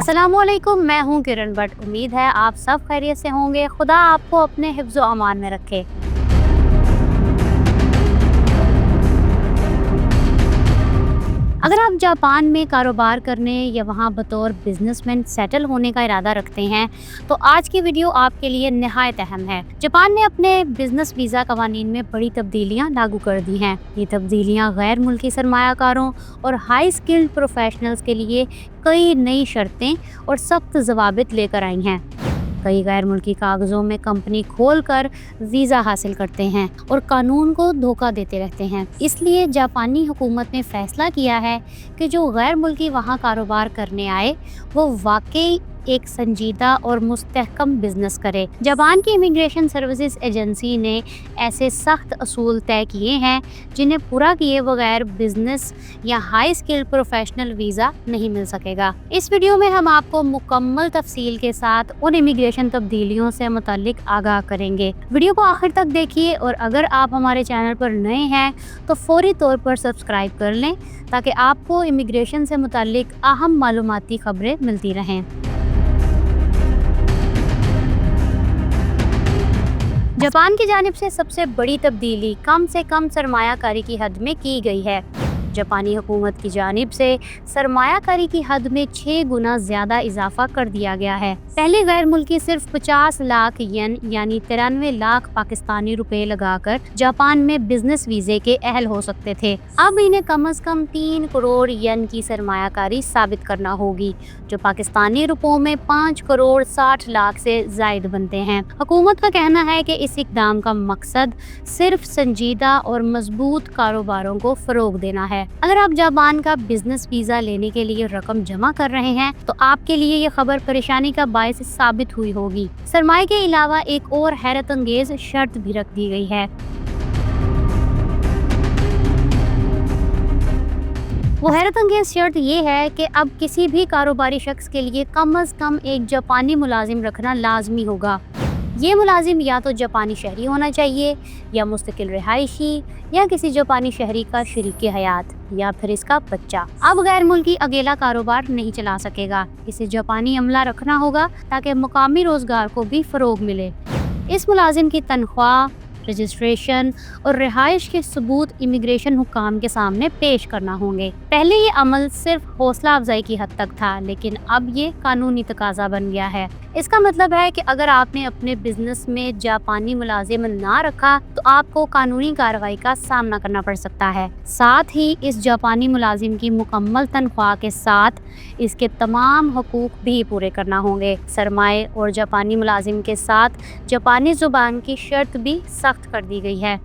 अस्सलामुअलैकुम, मैं हूँ किरण भट्ट। उम्मीद है आप सब खैरियत से होंगे। खुदा आपको अपने हिफ्ज़ व अमान में रखे। अगर आप जापान में कारोबार करने या वहाँ बतौर बिजनेसमैन सेटल होने का इरादा रखते हैं तो आज की वीडियो आपके लिए निहायत अहम है। जापान ने अपने बिजनेस वीज़ा कवानीन में बड़ी तब्दीलियाँ लागू कर दी हैं। ये तब्दीलियाँ गैर मुल्की सरमायाकारों और हाई स्किल्ड प्रोफेशनल्स के लिए कई नई शर्तें और सख्त ज़वाबित लेकर आई हैं। कई गैर मुल्की कागज़ों में कंपनी खोलकर वीज़ा हासिल करते हैं और कानून को धोखा देते रहते हैं। इसलिए जापानी हुकूमत ने फैसला किया है कि जो गैर मुल्की वहाँ कारोबार करने आए वो वाकई एक संजीदा और मुस्तहकम बिजनेस करे। जापान की इमिग्रेशन सर्विसेज एजेंसी ने ऐसे सख्त असूल तय किए हैं जिन्हें पूरा किए बगैर बिजनेस या हाई स्किल्ड प्रोफेशनल वीज़ा नहीं मिल सकेगा। इस वीडियो में हम आपको मुकम्मल तफसील के साथ उन इमिग्रेशन तब्दीलियों से मुताल्लिक आगाह करेंगे। वीडियो को आखिर तक देखिए और अगर आप हमारे चैनल पर नए हैं तो फौरी तौर पर सब्सक्राइब कर लें ताकि आपको इमिग्रेशन से मुताल्लिक अहम मालूमाती खबरें मिलती रहें। जापान की जानिब से सबसे बड़ी तब्दीली कम से कम सरमायाकारी की हद में की गई है। जापानी हुकूमत की जानिब से सरमायाकारी की हद में 6 गुना ज़्यादा इजाफा कर दिया गया है। पहले गैर मुल्की सिर्फ 50 लाख येन यानी 93 लाख पाकिस्तानी रुपए लगाकर जापान में बिजनेस वीज़े के अहल हो सकते थे। अब इन्हें कम से कम 3 करोड़ येन की सरमायाकारी साबित करना होगी, जो पाकिस्तानी रुपयों में 5 करोड़ 60 लाख से ज़ायद बनते हैं। हुकूमत का कहना है कि इस इक़दाम का मकसद सिर्फ संजीदा और मजबूत कारोबारों को फ़रोग देना है। अगर आप जापान का बिजनेस वीज़ा लेने के लिए रकम जमा कर रहे हैं तो आपके लिए ये खबर परेशानी का बायस साबित हुई होगी। सरमाए के अलावा एक और हैरत अंगेज शर्त भी रख दी गई है। वो हैरत अंगेज शर्त ये है कि अब किसी भी कारोबारी शख्स के लिए कम से कम एक जापानी मुलाजिम रखना लाजमी होगा। ये मुलाजिम या तो जापानी शहरी होना चाहिए या मुस्तकिल रिहायशी या किसी जापानी शहरी का शरीक हयात या फिर इसका बच्चा। अब गैर मुल्की अकेला कारोबार नहीं चला सकेगा। इसे जापानी अमला रखना होगा ताकि मुकामी रोजगार को भी फ़रोग मिले। इस मुलाजिम की तनख्वाह, रजिस्ट्रेशन और रिहाइश के सबूत इमिग्रेशन हुकाम के सामने पेश करना होंगे। पहले ये अमल सिर्फ हौसला अफजाई की हद तक था, लेकिन अब ये कानूनी तकाजा बन गया है। इसका मतलब है कि अगर आपने अपने बिजनेस में जापानी मुलाजिम ना रखा तो आपको कानूनी कार्रवाई का सामना करना पड़ सकता है। साथ ही इस जापानी मुलाजिम की मुकम्मल तनख्वाह के साथ इसके तमाम हकूक भी पूरे करना होंगे। सरमाए और जापानी मुलाजिम के साथ जापानी जुबान की शर्त भी सख्त कर दी गई है।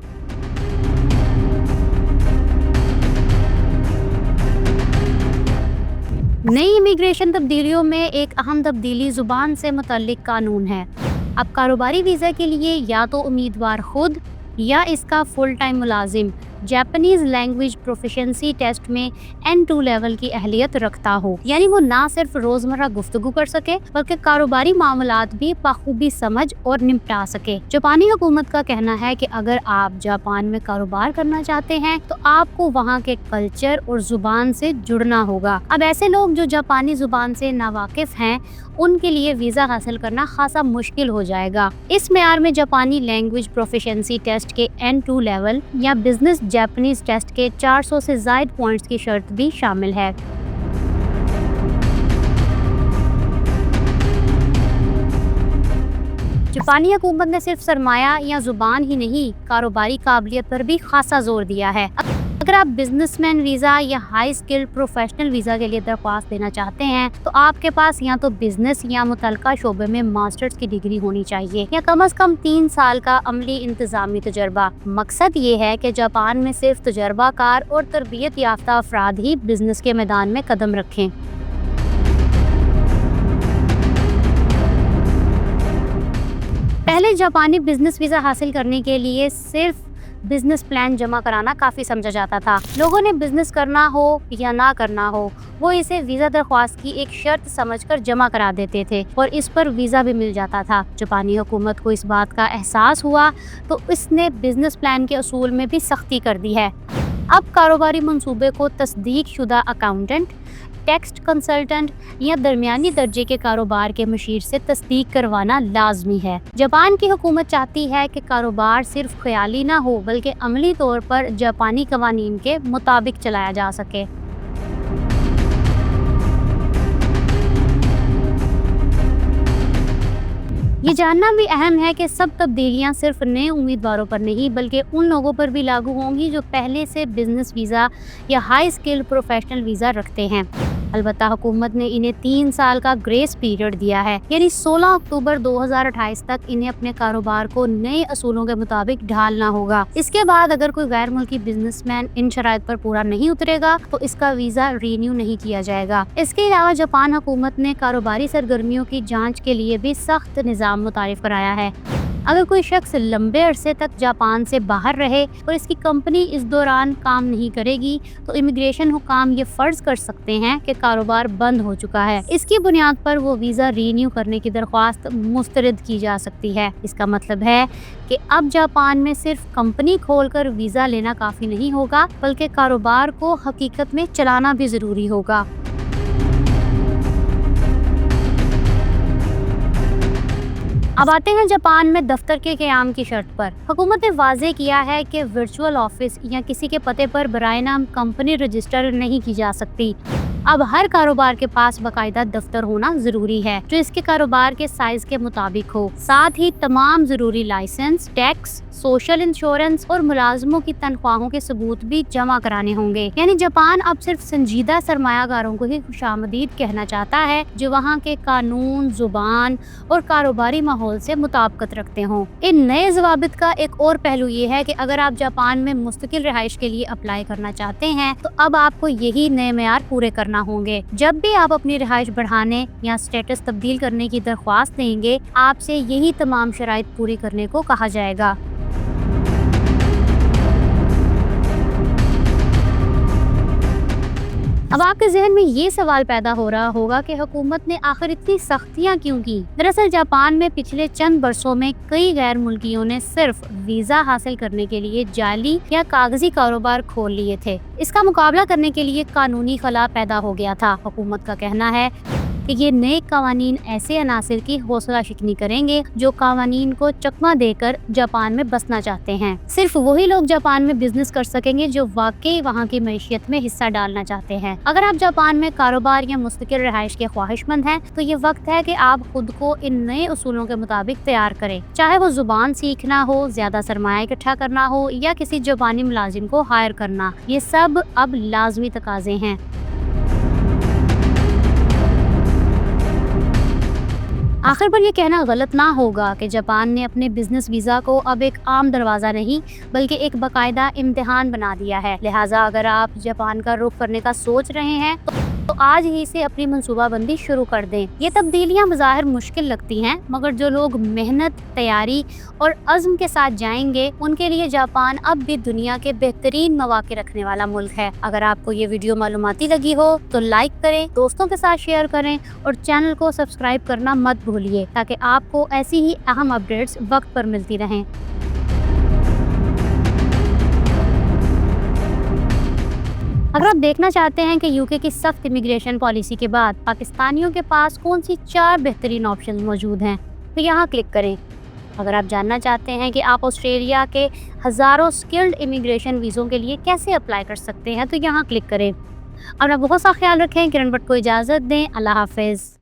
नई इमिग्रेशन तब्दीलियों में एक अहम तब्दीली ज़ुबान से मुतल्लिक कानून है। अब कारोबारी वीज़ा के लिए या तो उम्मीदवार खुद या इसका फुल टाइम मुलाजिम जापानीज़ लैंग्वेज प्रोफिशिएंसी टेस्ट में N2 लेवल की अहलियत रखता हो, यानी वो ना सिर्फ रोज़मर्रा गुफ्तगू कर सके बल्कि कारोबारी मामलात भी बखूबी समझ और निपटा सके। जापानी हुकूमत का कहना है कि अगर आप जापान में कारोबार करना चाहते हैं तो आपको वहाँ के कल्चर और ज़ुबान से जुड़ना होगा। अब ऐसे लोग जो जापानी ज़ुबान से नावाकिफ़ हैं उनके लिए वीज़ा हासिल करना खासा मुश्किल हो जाएगा। इस मेयार में जापानी लैंग्वेज प्रोफिशिएंसी टेस्ट के N2 लेवल या बिजनेस जापानीज टेस्ट के 400 से ज़ायद पॉइंट्स की शर्त भी शामिल है। जापानी हुकूमत ने सिर्फ सरमाया या जुबान ही नहीं, कारोबारी काबिलियत पर भी खासा जोर दिया है। अगर आप बिजनेसमैन वीज़ा या हाई स्किल्ड प्रोफेशनल वीज़ा के लिए दरख्वास्त देना चाहते हैं तो आपके पास या तो बिजनेस या मुतलका शोबे में मास्टर्स की डिग्री होनी चाहिए या कम से कम 3 साल का अमली इंतजामी तजर्बा। मकसद ये है कि जापान में सिर्फ तजर्बाकार और तरबियत याफ्ता अफराद ही बिजनेस के मैदान में कदम रखें। पहले जापानी बिजनेस वीज़ा हासिल करने के लिए सिर्फ बिजनेस प्लान जमा कराना काफ़ी समझा जाता था। लोगों ने बिजनेस करना हो या ना करना हो वो इसे वीज़ा दरख्वास्त की एक शर्त समझकर जमा करा देते थे और इस पर वीज़ा भी मिल जाता था। जापानी हुकूमत को इस बात का एहसास हुआ तो इसने बिजनेस प्लान के असूल में भी सख्ती कर दी है। अब कारोबारी मंसूबे को तस्दीक शुदा अकाउंटेंट टेक्स्ट कंसल्टेंट या दरमियानी दर्जे के कारोबार के मशीर से तस्दीक करवाना लाजमी है। जापान की हुकूमत चाहती है कि कारोबार सिर्फ ख्याली ना हो बल्कि अमली तौर पर जापानी कवानीन के मुताबिक चलाया जा सके। ये जानना भी अहम है कि सब तब्दीलियां सिर्फ नए उम्मीदवारों पर नहीं बल्कि उन लोगों पर भी लागू होंगी जो पहले से बिजनेस वीज़ा या हाई स्किल प्रोफेशनल वीज़ा रखते हैं। अलबत्ता हुकूमत ने इन्हें 3 साल का ग्रेस पीरियड दिया है, यानी 16 अक्टूबर 2028 तक इन्हें अपने कारोबार को नए असूलों के मुताबिक ढालना होगा। इसके बाद अगर कोई गैर मुल्की बिजनेसमैन इन शराइत पर पूरा नहीं उतरेगा तो इसका वीज़ा रीन्यू नहीं किया जाएगा। इसके अलावा जापान हुकूमत ने कारोबारी सरगर्मियों की जाँच के लिए भी सख्त निज़ाम मुतारिफ कराया है। अगर कोई शख्स लंबे अरसे तक जापान से बाहर रहे और इसकी कंपनी इस दौरान काम नहीं करेगी तो इमिग्रेशन हुकाम ये फर्ज कर सकते हैं कि कारोबार बंद हो चुका है। इसकी बुनियाद पर वो वीज़ा रीन्यू करने की दरख्वास्त मुस्तरद की जा सकती है। इसका मतलब है कि अब जापान में सिर्फ कंपनी खोलकर वीज़ा लेना काफ़ी नहीं होगा बल्कि कारोबार को हकीकत में चलाना भी ज़रूरी होगा। अब आते हैं जापान में दफ्तर के क़याम की शर्त पर। हुकूमत ने वाज़ेह किया है कि वर्चुअल ऑफिस या किसी के पते पर बराए नाम कंपनी रजिस्टर नहीं की जा सकती। अब हर कारोबार के पास बाकायदा दफ्तर होना जरूरी है जो इसके कारोबार के साइज के मुताबिक हो। साथ ही तमाम जरूरी लाइसेंस, टैक्स, सोशल इंश्योरेंस और मुलाजमों की तनख्वाहों के सबूत भी जमा कराने होंगे। यानी जापान अब सिर्फ संजीदा सरमायागारों को ही खुशामदीद कहना चाहता है जो वहाँ के कानून, जुबान और कारोबारी माहौल से मुताबिकत रखते हों। इन नए ज़वाबित का एक और पहलू ये है कि अगर आप जापान में मुस्तकिल रिहाइश के लिए अप्लाई करना चाहते हैं तो अब आपको यही नए मेयार पूरे करना होंगे। जब भी आप अपनी रिहाइश बढ़ाने या स्टेटस तब्दील करने की दरख्वास्त देंगे आपसे यही तमाम शराइत पूरी करने को कहा जाएगा। अब आपके जहन में ये सवाल पैदा हो रहा होगा कि हुकूमत ने आखिर इतनी सख्तियां क्यों की। दरअसल जापान में पिछले चंद बरसों में कई गैर मुल्कियों ने सिर्फ वीजा हासिल करने के लिए जाली या कागजी कारोबार खोल लिए थे। इसका मुकाबला करने के लिए कानूनी खला पैदा हो गया था। हुकूमत का कहना है कि ये नए कवानीन ऐसे अनासिर की हौसला शिकनी करेंगे जो कवानीन को चकमा देकर जापान में बसना चाहते हैं। सिर्फ वही लोग जापान में बिजनेस कर सकेंगे जो वाकई वहाँ की मैशियत में हिस्सा डालना चाहते हैं। अगर आप जापान में कारोबार या मुस्तकिल रिहाइश के ख्वाहिशमंद हैं तो ये वक्त है कि आप खुद को इन नए उसूलों के मुताबिक तैयार करें। चाहे वो जुबान सीखना हो, ज्यादा सरमाया इकट्ठा करना हो या किसी जापानी मुलाजिम को हायर करना, ये सब अब लाजमी तकाजे हैं। आखिर पर यह कहना गलत ना होगा कि जापान ने अपने बिजनेस वीज़ा को अब एक आम दरवाज़ा नहीं बल्कि एक बाकायदा इम्तिहान बना दिया है। लिहाजा अगर आप जापान का रुख करने का सोच रहे हैं तो आज ही से अपनी मनसूबाबंदी शुरू कर दें। ये तब्दीलियां बज़ाहिर मुश्किल लगती हैं मगर जो लोग मेहनत, तैयारी और अज़्म के साथ जाएंगे उनके लिए जापान अब भी दुनिया के बेहतरीन मौके रखने वाला मुल्क है। अगर आपको ये वीडियो मालूमाती लगी हो तो लाइक करें, दोस्तों के साथ शेयर करें और चैनल को सब्सक्राइब करना मत भूलिए ताकि आपको ऐसी ही अहम अपडेट्स वक्त पर मिलती रहें। अगर आप देखना चाहते हैं कि यूके की सख्त इमिग्रेशन पॉलिसी के बाद पाकिस्तानियों के पास कौन सी 4 बेहतरीन ऑप्शन मौजूद हैं तो यहाँ क्लिक करें। अगर आप जानना चाहते हैं कि आप ऑस्ट्रेलिया के हज़ारों स्किल्ड इमिग्रेशन वीज़ों के लिए कैसे अप्लाई कर सकते हैं तो यहाँ क्लिक करें। और आप बहुत सा ख्याल रखें। किरण भट्ट को इजाज़त दें। अल्लाह हाफिज़।